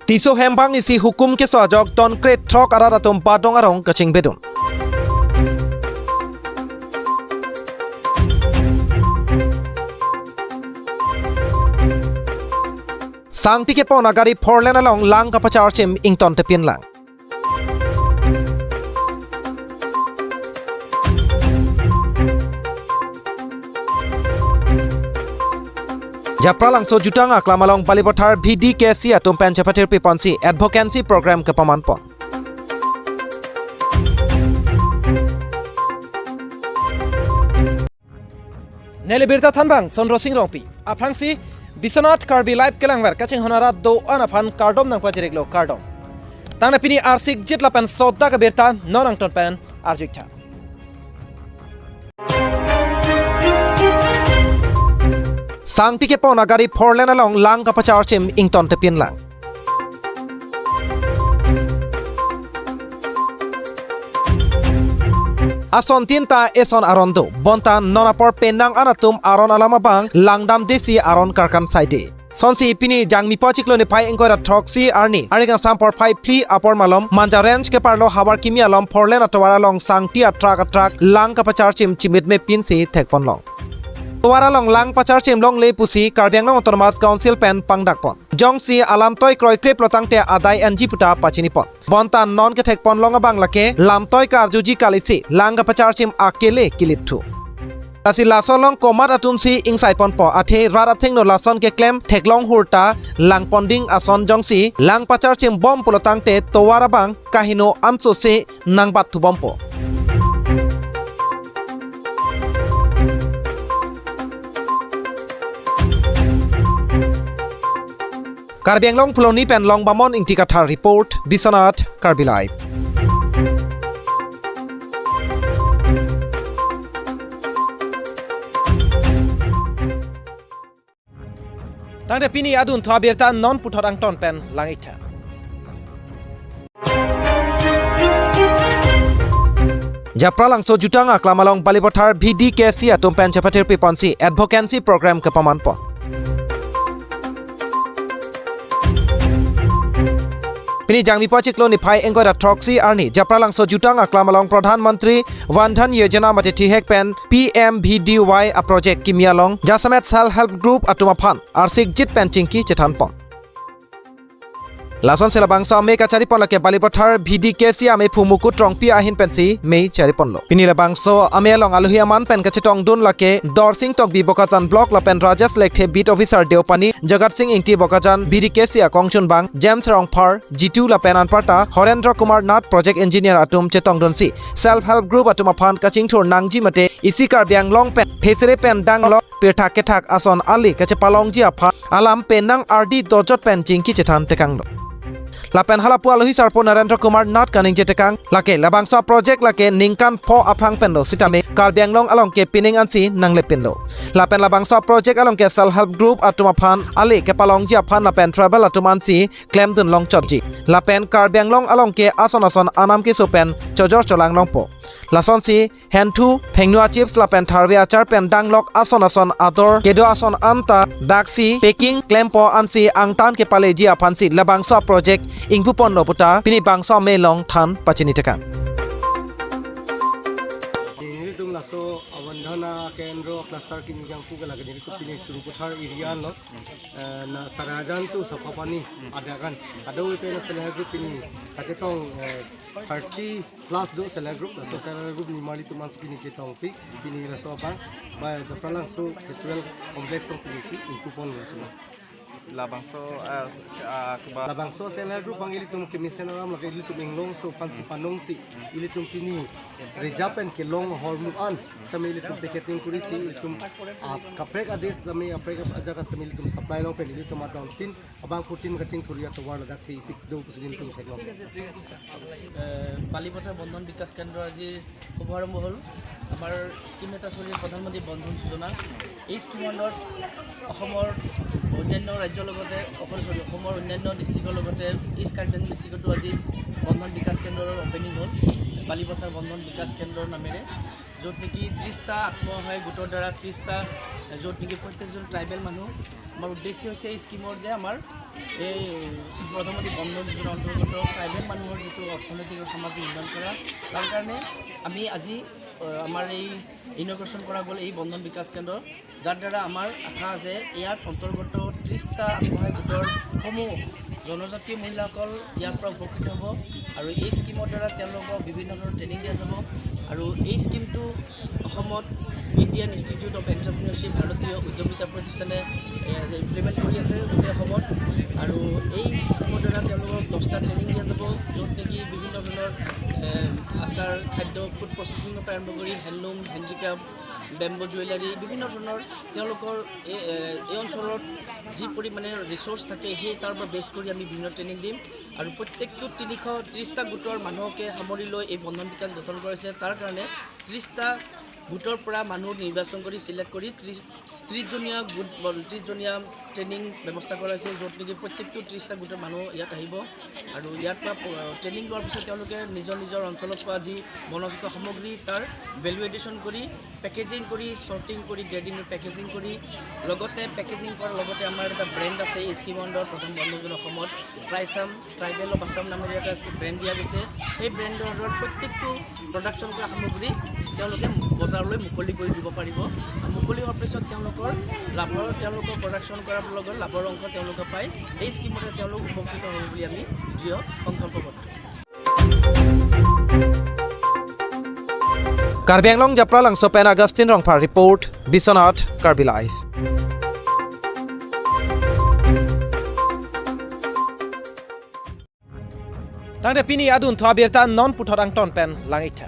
Tiso hembang isi hukum ke sojok ton kret trok arat atom padong arong kacing bedun. Sang tike pon agari porlen along lang kapachar chim ington tepin lang. Japralang so jutang aklamalong balipothar VDKC atom penchapatir piponsi advocacy program ke pamanpon. Nele birta thanbang sonro sing rongpi aphangsi Biswanath Karbi live kelangwer kaching honara do anaphan kardom nang pajireklo kardom. Tangna pini arsik jitlapan sodda ka birta nonang ton pen arjikta. Sang tike pon agari porlen along lang kapachar chim ington tepin lang. Ason tinta eson arondo bonta nonapor penang anatum aron alamabang langdam desi aron karkan saide. Sonsi pini jangmi pochiklo ne pai engkora troksi arni arigang sampor pai pli apor malom manja range ke parlo habar kimi alom porlen atwara long sang tia atrak lang kapachar chim chimit me pinsi thekpon long. Tuara long lang pachar chim long le pusi Karbi Anglong Autonomous Council pen pangdakpon. Jongsi alam toy kroi krep lotangte adai NG puta pachinipon. Bontan non ke thekpon long abang lake lam toy karjuji kalisi lang pachar chim akele kilithu. Asi lason long komat atumsi ingsai pon po athe raratheng no lason ke claim theklong hurta lang ponding ason jongsi lang pachar chim bom pulotangte tuara bang kahino amso se nang bat thu bompo. Karbi Anglong Puloni pen long bamon ing tikathar report Biswanath Karbi live. Tangde pini adun thwa birta non puthor ang ton pen langitha. Japralang so jutang aklamalong balipothar VDKC atom pen chapatir piponsi advocacy program ke pamanpon. Pini jangmi pochiklo ni phai engkora troksi arni japralang so jutang aklamalong Pradhan Mantri Vandhan Yojana mate thihek pen PMVDY a project kimialong Jasamet Self Help Group atumaphan arsik jit pen chingki chethanpon. Lason selabangsa me kachari pon lake balipothar VDKC ame phumuku trongpi ahin pensi me chari ponlo. Pini labangso ame along aluhi aman pen kachetong dun lake Dorsing tok bi Bokajan block lapen Rajas lekhe beat officer Deopani Jagat Singh ingti Bokajan VDKC akongchun bang James Rongphar G2 lapen anparta Horendra Kumar Nath project engineer atum chetong dunsi Self Help Group atumaphan kaching thur nangji mate isi Karbi Anglong pen thesere pen danglok pirthak kethak ason ali kachepalongji apha alam penang RD dojot pen chingki chethan tekanglo. Lapen halapu aluhi sarpo Narendra Kumar Nath kaning jetekang lake labangsa project lake ningkan pho aphang penlo sitame Karbi Anglong along ke pining ansi nangle penlo. Lapen labangsa project along ke Self Help Group atumaphan ali ke palongji aphan lapen travel atumansi claim dun long chotji. Lapen Karbi Anglong along ke ason anam ke sopen chojor cholang longpo. Lason si hentu phengnua chips lapen tharwe achar pen danglok ason ador kedo ason anta daksi packing claim po ansi angtan ke paleji aphansi labangsa project ingpupon loputa pini bangsa melong than pachini tekang. Ini tum laso Avandhana Kendro cluster kini yang puga lagi ini tu pini Suruputhar area lo na Sarajan tu sapapani ada kan ada itu na select group ini kacetong 30 plus do select group laso select group ni mali tu mas pini cetong pi pini laso apa ba japralang so festival complex tu pini si ingpupon laso Labangso select group ang ilitum kemisen alam lagi ilitum inglong so pansi panong si ilitum pini rejapen ke long hormuan stami ilitum piketing kurisi ilitum kaprek ades stami aprek aja stami ilitum supply long pen ilitum atong tin abang kutin kacing turia to war ladak thi pik do pusidin tum theklo বালিপথৰ বন্ধন বিকাশ কেন্দ্ৰ আজি শুভাৰম্ভ হ'ল আমাৰ স্কিম এটা চলি প্ৰধানমন্ত্ৰী বন্ধন যোজনা এই স্কিমৰ অসমৰ অন্যান্য ৰাজ্যৰ লগতে অসমৰ অন্যান্য ডিষ্ট্ৰিক্টৰ লগতে ইষ্ট কাৰ্বি আংলং ডিষ্ট্ৰিক্টতো আজি বন্ধন বিকাশ কেন্দ্ৰৰ অপেনিং হ'ল বালিপথাৰ বন্ধন বিকাশ কেন্দ্ৰৰ নামেৰে য'ত নেকি 30টা আত্মসহায়ক গোটৰ দ্বাৰা 30টা য'ত নেকি প্ৰত্যেকজন ট্ৰাইবেল মানুহ আমাৰ উদ্দেশ্য হৈছে এই স্কিমৰ যে আমাৰ এই প্ৰধানমন্ত্ৰী বন্ধন যোজনাৰ অন্তৰ্গত ট্ৰাইবেল মানুহৰ যিটো অৰ্থনৈতিক আৰু সামাজিক উন্নয়ন কৰা তাৰ কাৰণে আমি আজি আমাৰ এই ইনগ্ৰেশ্যন কৰা গ'ল এই বন্ধন বিকাশ কেন্দ্ৰ যাৰ দ্বাৰা আমাৰ আশা যে ইয়াত অন্তৰ্গত 30টা আত্মসহায়ক গোটৰ সমূহ জনজাতীয় মহিলাসকল ইয়াৰ পৰা উপকৃত হ'ব আৰু এই স্কিমৰ দ্বাৰা তেওঁলোকক বিভিন্ন ধৰণৰ ট্ৰেইনিং দিয়া যাব আৰু এই স্কিমটো অসমত ইণ্ডিয়ান ইনষ্টিটিউট অফ এণ্টাৰপ্ৰিনিয়ৰশ্বিপ ভাৰতীয় উদ্যমিতা প্ৰতিষ্ঠানে ইমপ্লিমেণ্ট কৰি আছে গোটেই অসমত আৰু এই স্কিমৰ দ্বাৰা তেওঁলোকক 10টা ট্ৰেইনিং দিয়া যাব য'ত নেকি বিভিন্ন ধৰণৰ আচাৰ খাদ্য ফুড প্ৰচেছিঙৰ পৰা আৰম্ভ কৰি হেণ্ডলুম হেণ্ডিক্ৰাফ্ট বেম্বো জুৱেলাৰী বিভিন্ন ধৰণৰ তেওঁলোকৰ এই অঞ্চলত যি পৰিমাণে ৰিচোৰ্চ থাকে সেই তাৰ পৰা বেছ কৰি আমি বিভিন্ন ট্ৰেইনিং দিম আৰু প্ৰত্যেকটো 330টা গোটৰ মানুহকে সামৰি লৈ এই বন্ধন বিকাশ গঠন কৰিছে তাৰ কাৰণে 30টা গোটৰ পৰা মানুহ নিৰ্বাচন কৰি চিলেক্ট কৰি 30জনীয়া গোট 30জনীয়া ট্ৰেইনিং ব্যৱস্থা কৰা হৈছে য'ত নেকি প্ৰত্যেকটো 30টা গোটৰ মানুহ ইয়াত আহিব আৰু ইয়াৰ পৰা ট্ৰেইনিং লোৱাৰ পিছত তেওঁলোকে নিজৰ নিজৰ অঞ্চলত পোৱা যি বনজাত সামগ্ৰী তাৰ ভেলু এডিশ্যন কৰি পেকেজিং কৰি চৰ্টিং কৰি গ্ৰেডিং পেকেজিং কৰি লগতে পেকেজিং কৰাৰ লগতে আমাৰ এটা ব্ৰেণ্ড আছে এই স্কিমৰ আণ্ডাৰত প্ৰথম বন্ধন অসমত ট্ৰাইচাম ট্ৰাইবেল অফ আছাম নামেৰে এটা ব্ৰেণ্ড দিয়া গৈছে সেই ব্ৰেণ্ডৰ আণ্ডাৰত প্ৰত্যেকটো প্ৰডাকশ্যন কৰা সামগ্ৰী তেওঁলোকে বজাৰলৈ মুকলি কৰি দিব পাৰিব আৰু মুকলি হোৱাৰ পিছত তেওঁলোকৰ প্ৰডাকশ্যন কৰাৰ লগত লাভৰ অংশ তেওঁলোকে পায় এই স্কিমতে তেওঁলোক উপকৃত হ'ব বুলি আমি দৃঢ় সংকল্পবদ্ধ কাৰ্বি আংলং জাপ্ৰা লাংচপেন Augustine Rongphar report Biswanath Karbi live Tangde pini adun thwa birta non puthot ang ton pen langitha.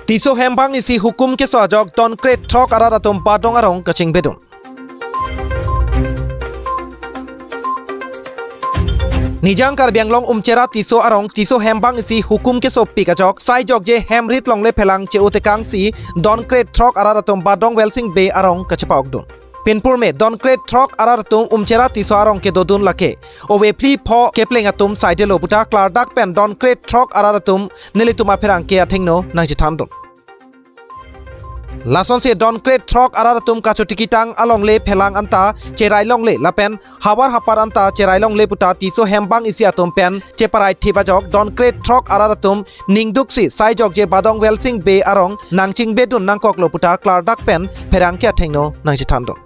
Tiso hembang isi hukum ke sojok ton kret thok arada tom padong arong kaching bedun. Nijang Karbi Anglong umcera tiso arong tiso hembang isi hukum ke sopi kajok sai jok je hemrit longle phelang che utekang si don kret thok arada tom padong welsing be arong kachapok dun. Pinpur में don kret trok arar tum umchera tiso arong ke dodun lake owe pli pho kepling atum side lo buta klar dak pen don kret trok arar tum nilituma pherang ke athingno nangchithandun Lason se don kret trok arar tum kachotikitang alongle phelang anta cherai longle lapen hawar hapar anta cherai longle puta tiso hembang isi atum pen cheparai thibajok don kret trok arar tum ningduksi sai jok je badong welsing be arong nangching bedun nangkok lo puta klar dak pen pherang ke athingno nangchithandun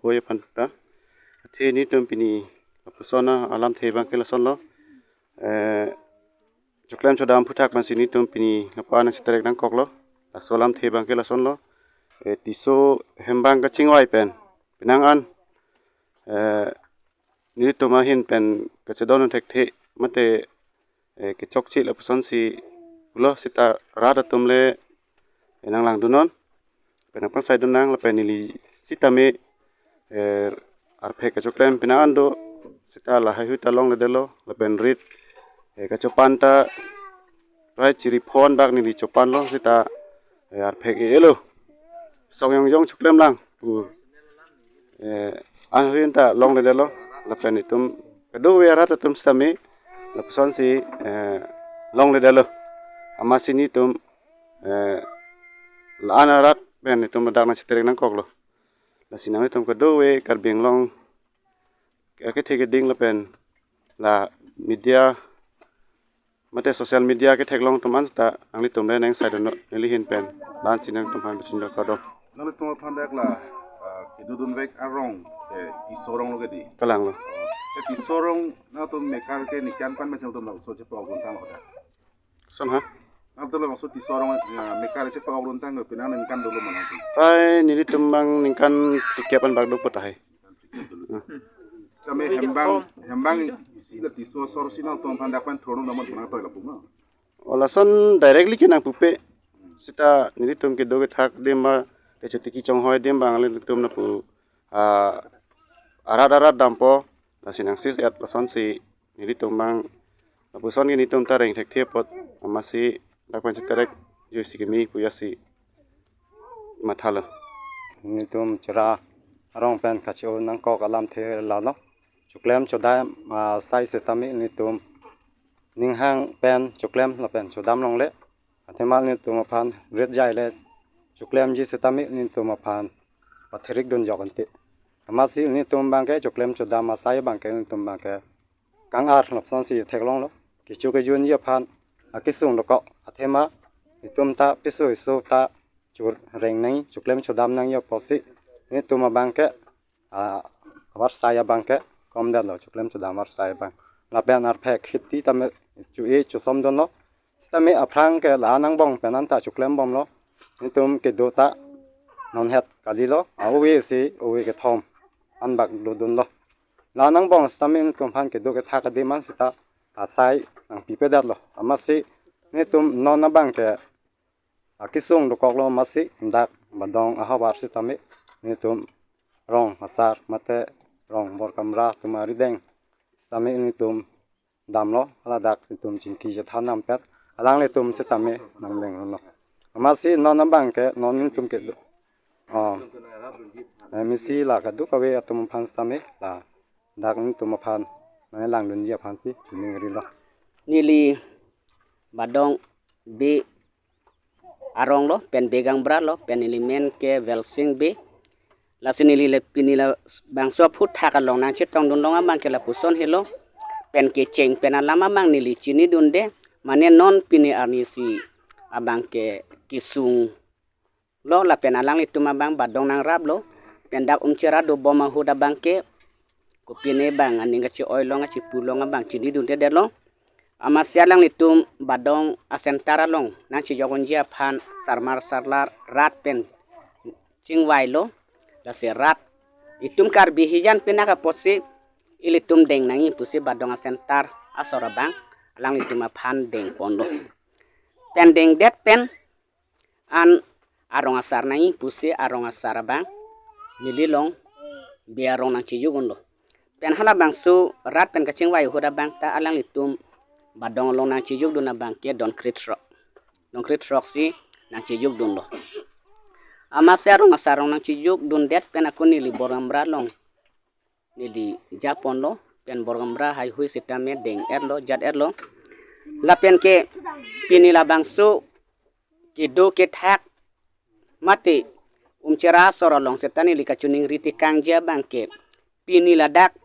Boy panta, the ni tumpini persona alam the bangkel sonlo, coklam chodam putak masih ni tumpini apa nasi terek nang koklo, asolam the bangkel sonlo, tiso hembang kacing wai pen, penangan, ni tumahin pen kecedon tek the mate kecok cil person si ulo sita rada tumle nang lang dunon, penang pasai dunang lepen nili sita me arphe kachoklen pinando sita la hayu talong le delo le benrit kachopanta rai chiri phone bak ni chopan lo sita arphe ke elo songyong jong choklem lang pu an huyun ta long le delo le penitum kado we rat tum stame le person si long le delo amasini tum la anarat penitum dak na chiterek nang koklo la siname tum kado we Karbi Anglong ke theke ding la pen la media mate social media ke theklong tuman sta angli tum le nang side no neli hin pen lan sinang tum han sin ka do nang tum phan dak la kidudun vek arong ti sorong lo gedi kalang lo ti sorong na tum mekar ke nikan pan mesel tum la so che pa gun tang oda son ha na tum la maksud ti sorong mekar che pa gun tang pinang nikan dulu mana tu pai nili tumbang ningkan sikiapan bag do potah kami hembang sila ti so sor sina tum phan dak pan throno namat bana toy la puma ola son directly ke nang pupe sita nili tum ke do ke thak dem ma te chutiki chong hoy dem bang le tum na pu arat dampo la sinang sis at person si nili tumbang Puson ini tum tareng tek tiap pot amasi dak pen terek jusi kemi puyasi mathala ni tum chara rong pen kacho nang ko kalam the la no chuklem choda sai se tami ni tum ning hang pen chuklem la pen chodam long le athemal ni tum phan red jai le chuklem ji se tami ni tum phan patherik don joganti amasi ni tum bang ke chuklem chodam ma sai bang ke ni tum bang ke kang ar lop son si theklong lo kichu ke jun ye phan akisung lo ko athema ni tum ta pisu isu ta chur reng nai chuklem chodam nang yo posi ni tum bang ke war saya bang ke kom dan lo chuklem chodam war saya bang la pen ar phek khiti tame chu e chu som don lo tame aprang ke la nang bong penan ta chuklem bom lo ni tum ke do ta non het kali lo awi si awi ke thom an bak do dun lo la nang bong tame ni tum phan ke do ke tha ka de man sita ta sai nang pi pe dat lo amasi ni tum non na bang ke akisung do kok lo masi dak badong ahawar si tame ni tum rong asar mate rong bor kamra tumari deng tame ni tum dam lo ala dak ni tum chinki je thanam pet alang le tum se tame nang leng lo amasi non na bang ke non ni tum ke mi si la ka du ka we atum phan tame la dak ni tum phan na lang dun je phan si chuni ri lo nili badong be arong lo pen begang bra lo pen elemen ke velsing be la sinili le pinila bangso phut thaka long na chetong dun long amang ke la puson helo pen ke cheng pen alama mang nili chini dun de mane non pini arnisi abang ke kisung lo la pen alang li tuma bang badong nang rab lo pen dak chera do boma huda bang ke ko pine bang ani nga chi oil lo nga chi pulo nga bang chini dun de lo ama sialang litum badong asentara long nang chi jogon jia phan sarmar sarlar rat pen chingwai lo la se rat itum kar bihijan pinaka potsi ilitum deng nangi pusi badong asentar asora bang alang litum phan deng pondo pen deng det pen an arong asar nangi pusi arong asar bang mililong biarong nang chi jugon lo pen hala bang su rat pen kachingwai huda bang ta alang litum badong long nang chijuk dun na bangke don crit rock si nang chijuk dun lo ama serong asarong nang chijuk dun det pen aku nili borambra long nili japon lo pen borambra hai hui sitame deng erlo jad erlo la pen ke pinila bangsu kido ke thak mati umchera soro long setani lika chuning riti kangja bangke pinila dak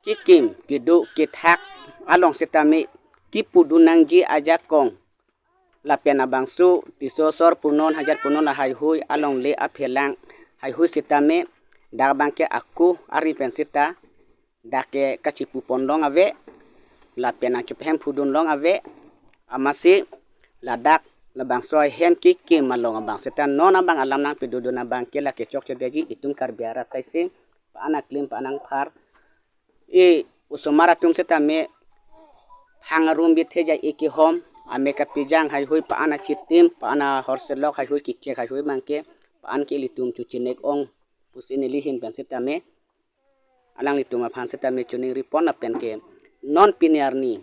kikim kido ke thak along setame kipu dunang ji aja kong la pena bangsu tisosor punon hajar punon la hai hui along le aphelang hai hui sitame dak bangke aku ari pensita dake kachipu pondong ave la pena chuphem pudun long ave amasi la dak la bangso hem ki kim malong bang sita nona bang alam nang peduduna bangke la ke chok chedeji itum kar biara saisi pa anak klim pa anang phar e usomara tum sitame hangarum bitheja iki hom ameka pijang hai hui pa ana chitim pa ana horselok hai hui kiche hai hui mangke pa an ke litum chuchinek ong pusini lihin pen setame alang litum phan setame chuning ripon na pen ke non piniarni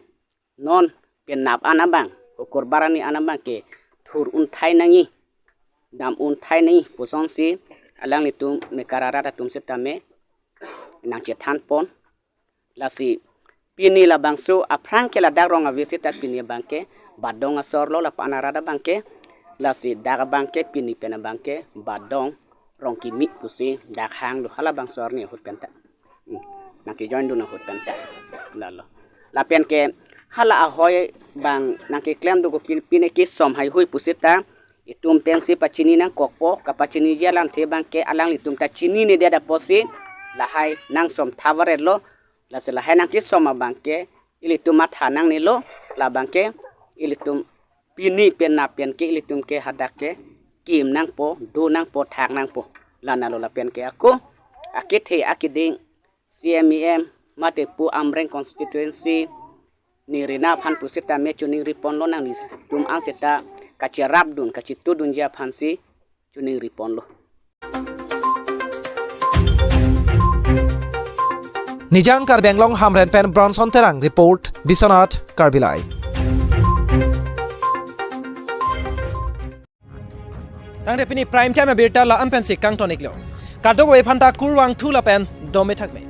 non penap anabang ukur barani anabang ke thur un thai nangi dam un thai nangi puson si alang litum me karara tum setame nang che than pon lasi pini la bangsu aprang ke la darong a visita pini bangke badong asor lo la panarada bangke la si daga bangke pini pena bangke badong rong ki mit pusi dak hang lo hala bangsor ni hut penta naki join do na hut penta la pen ke hala ahoy bang naki klem do ko pini ki som hai hui pusita itum pensi pachini nang kokpo kapachini jalan the bangke alang litum ta chini ni dia da posi la hai nang som thavare lo la sela henang ki soma bangke ilitum mathanang ni lo la bangke ilitum pini penna pen ke ilitum ke hadake kim nang po do nang po thak nang po la na lo la pen ke aku akithe akiding CMEM mate pu amreng constituency ni rina phan pusita me chuning ripon lo nang ni tum ang seta kachirap dun kachitu dun ja phansi chuning ripon lo Nijang Karbenglong Hamren Pen Bronson Terang Report Bisonat Karbilai tang de pini prime time birta la an pen si kang tonik lo kadok we phanta kurwang thu la pen dome thak me